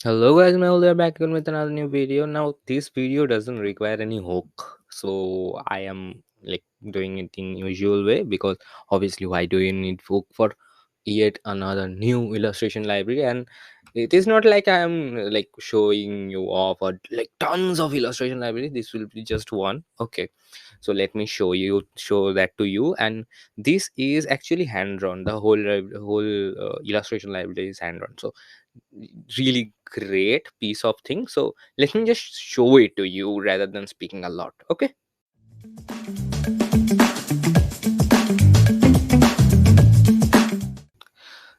Hello guys, Mehul here back again with another new video. Now this video doesn't require any hook, so I am like doing it in usual way because obviously why do you need hook for yet another new illustration library? And it is not like I am like showing you off or like tons of illustration library. This will be just one. Okay, so let me show that to you. And this is actually hand drawn. The whole illustration library is hand drawn. So really great piece of thing, so let me just show it to you rather than speaking a lot. Okay,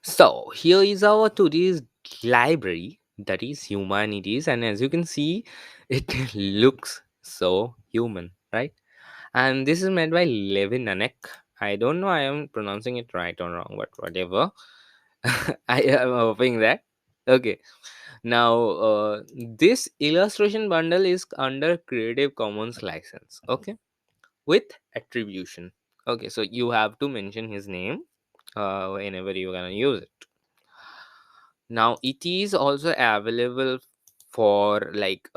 so here is our today's library, that is humanities, and as you can see it looks so human, right? And this is made by Levin Nanek. I don't know I am pronouncing it right or wrong, but whatever. I am hoping that. Okay, now this illustration bundle is under Creative Commons license, okay, with attribution. Okay, so you have to mention his name whenever you're gonna use it. Now it is also available for like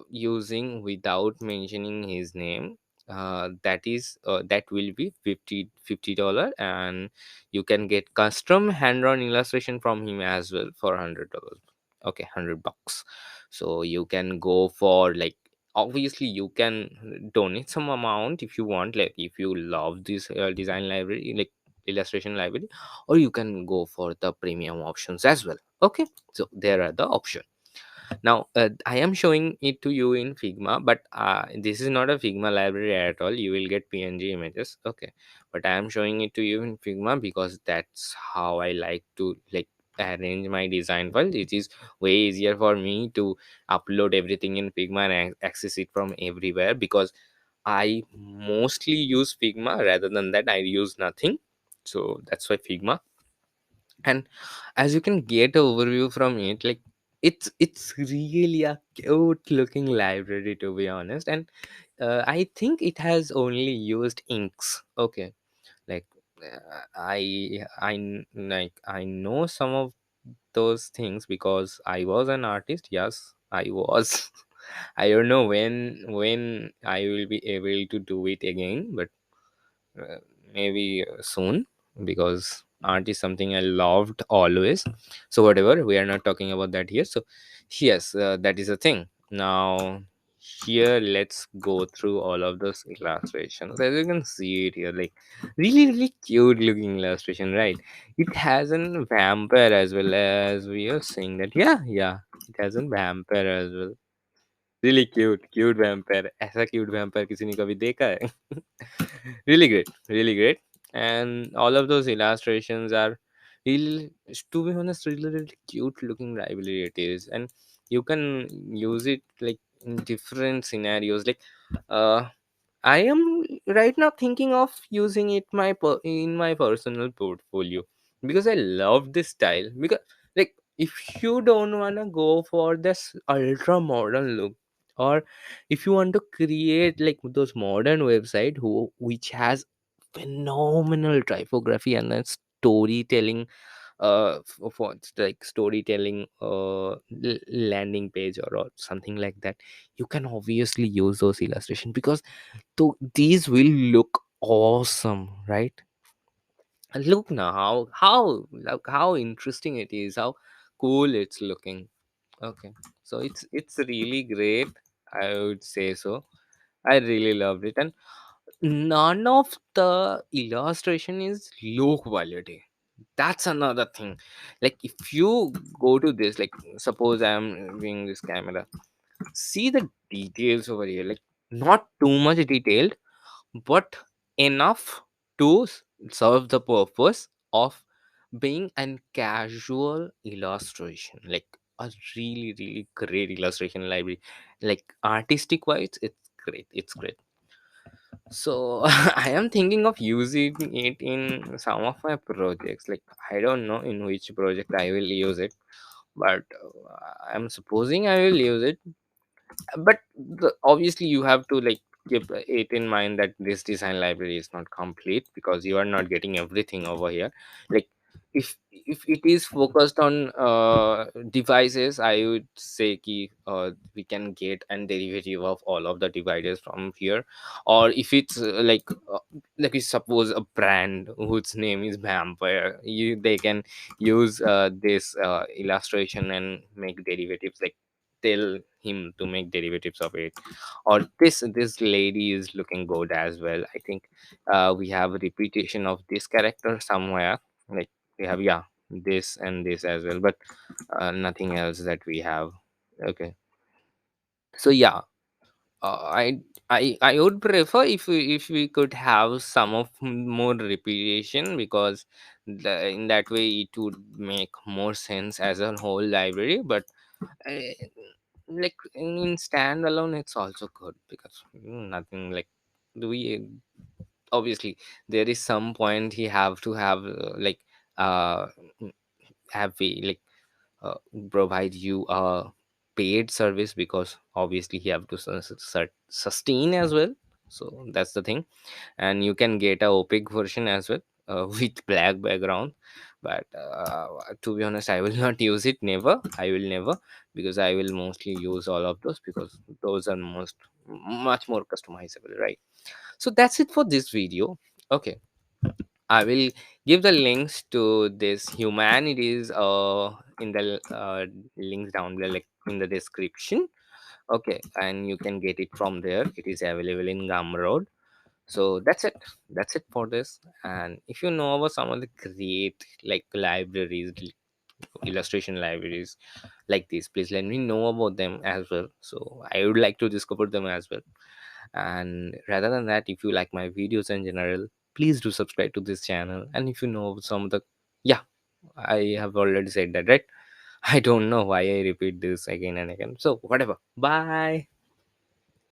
using without mentioning his name. That will be $50, and you can get custom hand-drawn illustration from him as well for $100. Okay, $100. So you can go for like, obviously you can donate some amount if you want, like if you love this design library, like illustration library, or you can go for the premium options as well. Okay, so there are the options. Now I am showing it to you in Figma, but this is not a Figma library at all. You will get PNG images. Okay, but I am showing it to you in Figma because that's how I like to like arrange my design files. It is way easier for me to upload everything in Figma and access it from everywhere, because I mostly use Figma. Rather than that, I use nothing. So that's why Figma. And as you can get an overview from it, like it's really a cute looking library, to be honest. And I think it has only used inks. Okay, like like I know some of those things because I was an artist. Yes, I was. I don't know when I will be able to do it again, but uh, maybe soon, because art is something I loved always. So whatever, we are not talking about that here. So yes, that is a thing. Now here let's go through all of those illustrations. As you can see it here, like really cute looking illustration, right? It has a vampire as well, as we are saying that. Yeah, it has a vampire as well. Really cute vampire. ऐसा cute vampire किसी ने कभी देखा है? Really great, really great. And all of those illustrations are really, to be honest, really cute looking library it is. And you can use it like in different scenarios. Like uh I am right now thinking of using it in my personal portfolio, because I love this style. Because like if you don't wanna go for this ultra modern look, or if you want to create like those modern website which has phenomenal typography and then storytelling, for like storytelling landing page, or something like that, you can obviously use those illustration, because these will look awesome, right? And look now how interesting it is, how cool it's looking. Okay, so it's really great, I would say so. I really loved it. And none of the illustration is low quality. That's another thing. Like if you go to this, like suppose I'm doing this camera, see the details over here, like not too much detailed, but enough to serve the purpose of being an casual illustration, like a really great illustration library. Like artistic wise, it's great. So I am thinking of using it in some of my projects. Like I don't know in which project I will use it, but I'm supposing I will use it. But obviously you have to like keep it in mind that this design library is not complete, because you are not getting everything over here. Like if it is focused on devices, I would say ki, we can get an derivative of all of the devices from here. Or if it's like we suppose a brand whose name is vampire, they can use this illustration and make derivatives, like tell him to make derivatives of it. Or this lady is looking good as well, I think. We have a repetition of this character somewhere, like we have, yeah, this and this as well, but nothing else that we have. Okay, so yeah, I would prefer if we could have some of more repetition, because in that way it would make more sense as a whole library. But uh, like in standalone it's also good, because nothing like, do we, obviously there is some point he have to have uh have we like uh, provide you a paid service, because obviously you have to sustain as well. So that's the thing. And you can get a opaque version as well, with black background. But to be honest, I will not use it, never, I will never, because I will mostly use all of those, because those are much more customizable, right? So that's it for this video. Okay, I will give the links to this humanities in the links down there, like in the description. Okay, and you can get it from there. It is available in Gumroad. So that's it for this. And if you know about some of the great like libraries, illustration libraries like this, please let me know about them as well, so I would like to discover them as well. And rather than that, if you like my videos in general, please do subscribe to this channel. And if you know some of the, yeah, I have already said that, right? I don't know why I repeat this again and again, so whatever, bye.